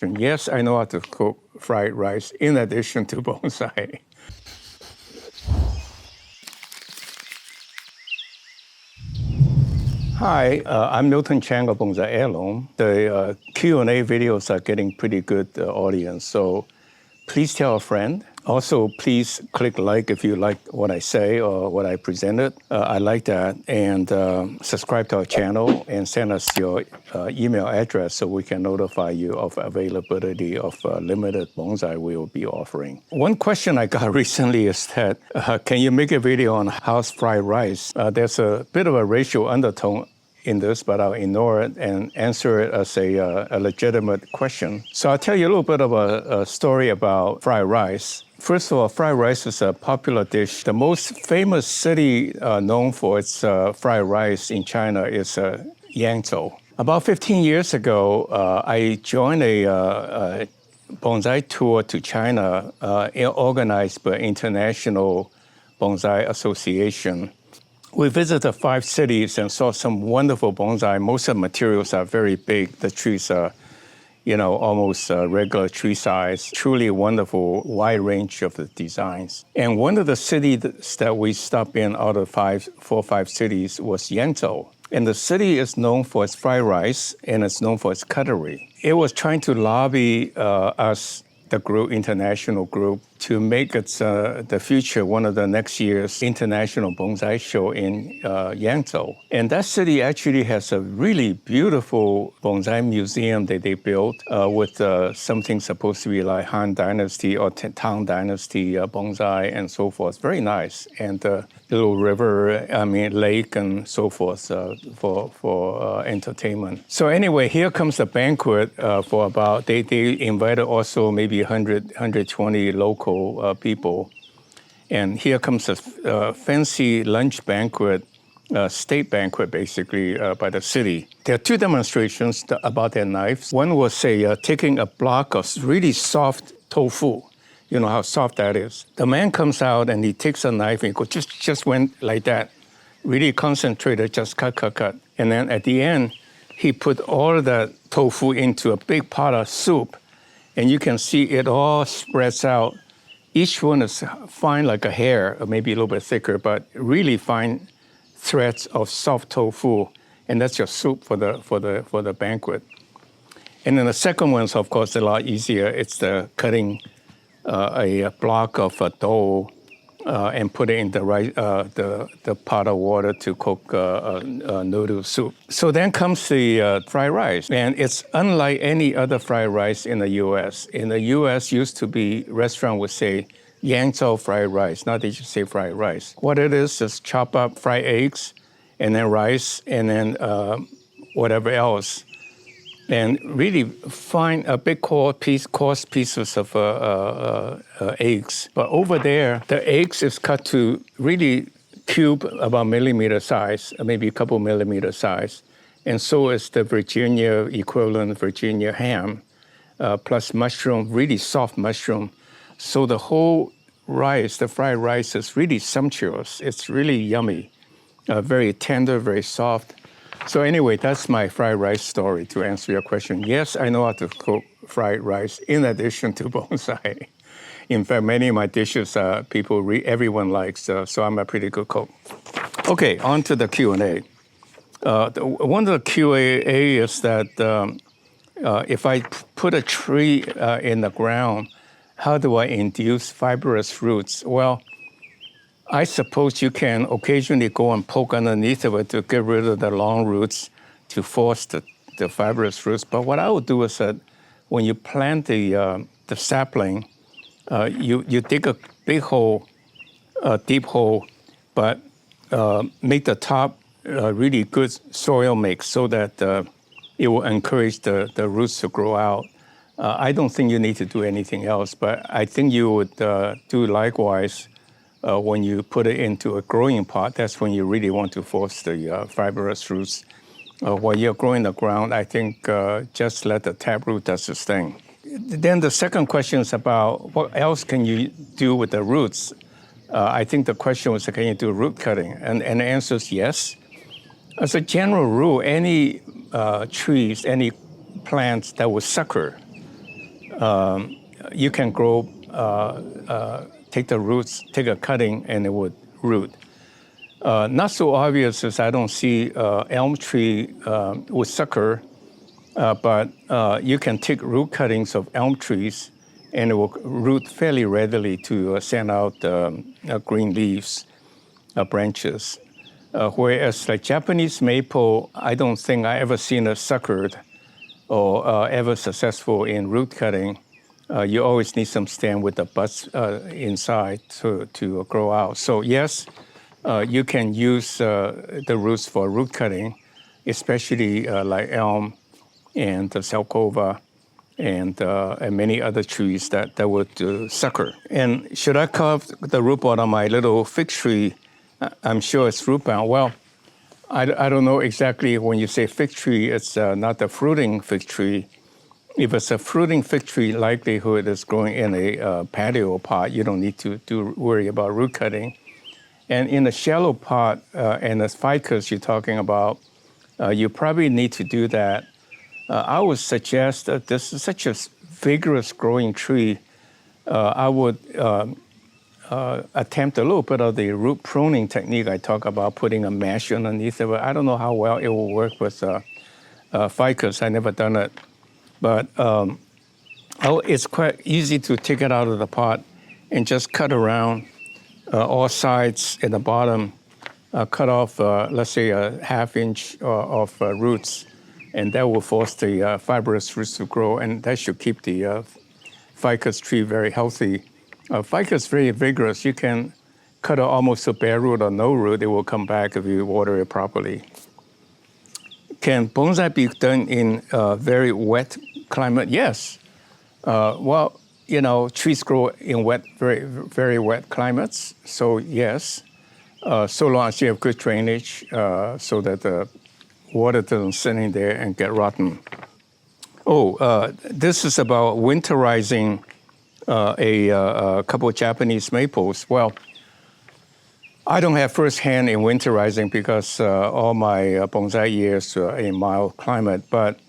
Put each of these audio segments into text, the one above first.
Yes, I know how to cook fried rice in addition to bonsai. Hi, I'm miltonchang of Bonsaiheirloom. The Q&A videos are getting pretty good audience, so please tell a friend. Also, please click like if you like what I say or what I presented. I like that. And subscribe to our channel and send us your email address so we can notify you of availability of limited bonsai we will be offering. One question I got recently is that, can you make a video on house fried rice? There's a bit of a racial undertone in this, but I'll ignore it and answer it as a legitimate question. So I'll tell you a little bit of a story about fried rice. First of all, fried rice is a popular dish. The most famous city known for its fried rice in China is Yangzhou. About 15 years ago, I joined a bonsai tour to China organized by International Bonsai Association. We visited 5 cities and saw some wonderful bonsai. Most of the materials are very big. The trees are, almost regular tree size. Truly wonderful, wide range of the designs. And one of the cities that we stopped in out of 4 or 5 cities was Yangzhou. And the city is known for its fried rice and it's known for its cutlery. It was trying to lobby us, the group, international group, to make it the future one of the next year's international bonsai show in Yangzhou. And that city actually has a really beautiful bonsai museum that they built with something supposed to be like Han Dynasty or Tang Dynasty bonsai and so forth. Very nice. And little lake and so forth for entertainment. So anyway, here comes the banquet for about, they invited also maybe 120 local people. And here comes a fancy lunch banquet, state banquet basically by the city. There are 2 demonstrations about their knives. One was taking a block of really soft tofu. You know how soft that is. The man comes out and he takes a knife and he goes, just went like that. Really concentrated, just cut. And then at the end, he put all of the tofu into a big pot of soup. And you can see it all spreads out. Each one is fine like a hair, or maybe a little bit thicker, but really fine threads of soft tofu. And that's your soup for the banquet. And then the second one's, of course, a lot easier. It's the cutting a block of dough and put it in the pot of water to cook noodle soup. So then comes the fried rice. And it's unlike any other fried rice in the U.S. In the U.S. used to be, restaurant would say, Yangzhou fried rice. Now they just say fried rice. What it is chop up fried eggs and then rice and then whatever else. And really fine, big coarse pieces of eggs. But over there, the eggs is cut to really cube, about millimeter size, maybe a couple millimeter size. And so is the Virginia equivalent Virginia ham, plus mushroom, really soft mushroom. So the whole rice, the fried rice, is really sumptuous. It's really yummy, very tender, very soft. So anyway, that's my fried rice story to answer your question. Yes, I know how to cook fried rice in addition to bonsai. In fact, many of my dishes everyone likes, so I'm a pretty good cook. Okay, on to the Q&A. One of the Q&A is that if I put a tree in the ground, how do I induce fibrous roots? Well, I suppose you can occasionally go and poke underneath of it to get rid of the long roots to force the fibrous roots. But what I would do is that when you plant the sapling, you dig a big hole, a deep hole, but make the top really good soil mix so that it will encourage the roots to grow out. I don't think you need to do anything else, but I think you would do likewise. When you put it into a growing pot, that's when you really want to force the fibrous roots. While you're growing the ground, I think just let the taproot do its thing. Then the second question is about what else can you do with the roots? I think the question was, can you do root cutting? And the answer is yes. As a general rule, any trees, any plants that will sucker you can grow, take the roots, take a cutting, and it would root. Not so obvious as I don't see elm tree with sucker, but you can take root cuttings of elm trees, and it will root fairly readily to send out green leaves, branches. Whereas like Japanese maple, I don't think I ever seen a suckered or ever successful in root cutting. You always need some stem with the buds inside to grow out. So yes, you can use the roots for root cutting, especially like elm and the Salcova and many other trees that would sucker. And should I carve the root ball on my little fig tree? I'm sure it's rootbound. Well, I don't know exactly when you say fig tree, it's not a fruiting fig tree. If it's a fruiting fig tree, likelihood is growing in a patio pot. You don't need to worry about root cutting. And in a shallow pot and the ficus you're talking about, you probably need to do that. I would suggest that this is such a vigorous growing tree. I would attempt a little bit of the root pruning technique I talk about, putting a mesh underneath it. But I don't know how well it will work with ficus. I never done it. But it's quite easy to take it out of the pot and just cut around all sides in the bottom, cut off, let's say, a ½ inch of roots, and that will force the fibrous roots to grow, and that should keep the ficus tree very healthy. Ficus is very vigorous. You can cut almost a bare root or no root. It will come back if you water it properly. Can bonsai be done in very wet climate? Yes. Well, you know, trees grow in wet, very, very wet climates. So yes, so long as you have good drainage, so that the water doesn't sit in there and get rotten. Oh, this is about winterizing a couple of Japanese maples. Well, I don't have first-hand in winterizing because all my bonsai years are in mild climate. But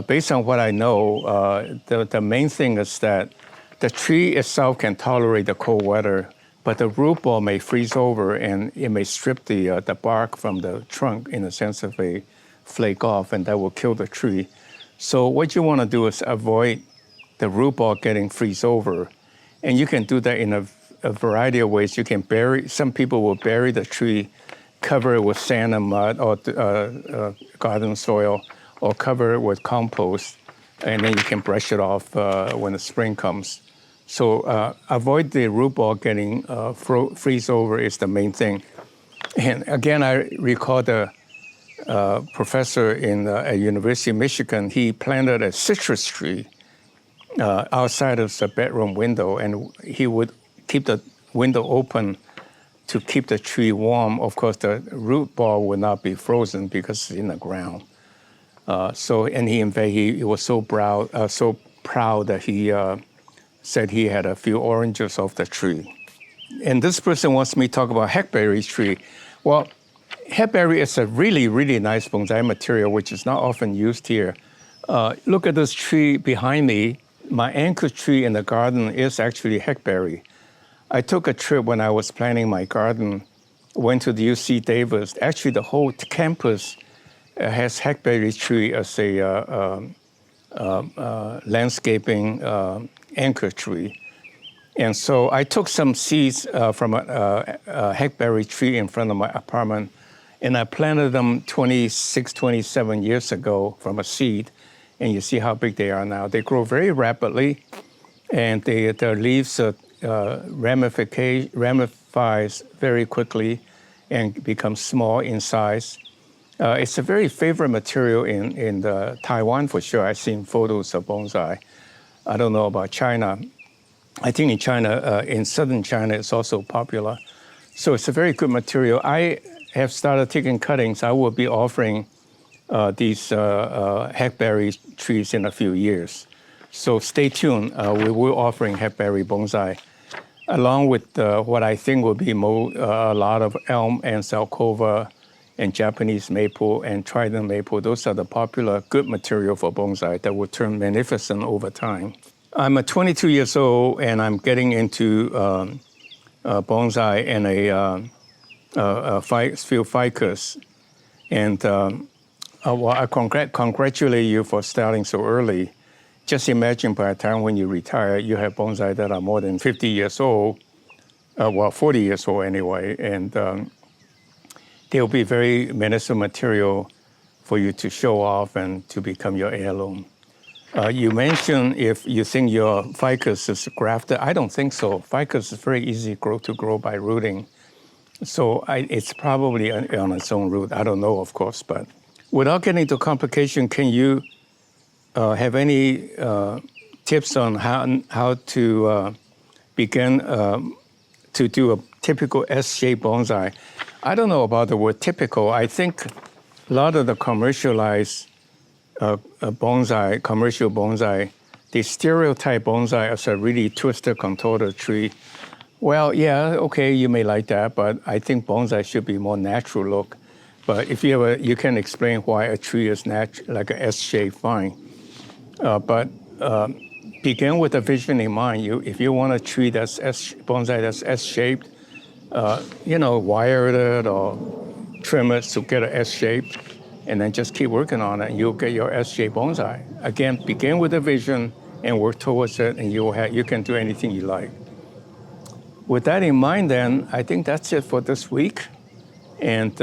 based on what I know, the main thing is that the tree itself can tolerate the cold weather, but the root ball may freeze over and it may strip the bark from the trunk in the sense of a flake off, and that will kill the tree. So what you want to do is avoid the root ball getting freeze over. And you can do that in a variety of ways. You can bury, some people will bury the tree, cover it with sand and mud or garden soil, or cover it with compost, and then you can brush it off when the spring comes. So avoid the root ball getting freeze over is the main thing. And again, I recall the professor at University of Michigan. He planted a citrus tree outside of the bedroom window, and he would keep the window open to keep the tree warm. Of course, the root ball would not be frozen because it's in the ground. And he was so proud that he said he had a few oranges off the tree. And this person wants me to talk about hackberry tree. Well, hackberry is a really, really nice bonsai material, which is not often used here. Look at this tree behind me. My anchor tree in the garden is actually hackberry. I took a trip when I was planning my garden, went to the UC Davis. Actually, the whole campus has hackberry tree as a landscaping anchor tree. And so I took some seeds from a hackberry tree in front of my apartment, and I planted them 26, 27 years ago from a seed. And you see how big they are now. They grow very rapidly, and their leaves ramifies very quickly and become small in size. It's a very favorite material in Taiwan for sure. I've seen photos of bonsai. I don't know about China. I think in China, in southern China, it's also popular. So it's a very good material. I have started taking cuttings. I will be offering these hackberry trees in a few years. So stay tuned. We will be offering hackberry bonsai, along with what I think will be a lot of elm and Salcova and Japanese maple and trident maple. Those are the popular good material for bonsai that will turn magnificent over time. I'm 22 years old, and I'm getting into bonsai and a few ficus. And well, I congratulate you for starting so early. Just imagine by the time when you retire, you have bonsai that are more than 50 years old, well, 40 years old anyway, and they'll be very medicinal material for you to show off and to become your heirloom. You mentioned if you think your ficus is grafted. I don't think so. Ficus is very easy to grow by rooting. So it's probably on its own root. I don't know, of course, but without getting into complication, can you have any tips on how to begin to do a typical S-shaped bonsai? I don't know about the word typical. I think a lot of the commercialized commercial bonsai, they stereotype bonsai as a really twisted, contorted tree. Well, yeah, okay, you may like that, but I think bonsai should be more natural look. But if you can explain why a tree is like an S-shape, fine. But begin with a vision in mind. If you want a tree that's bonsai that's S-shaped, wire it or trim it to get an S-shape, and then just keep working on it, and you'll get your S-shaped bonsai. Again, begin with a vision and work towards it, and you can do anything you like. With that in mind, then, I think that's it for this week. And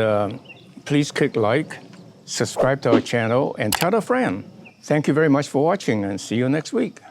please click like, subscribe to our channel, and tell a friend. Thank you very much for watching, and see you next week.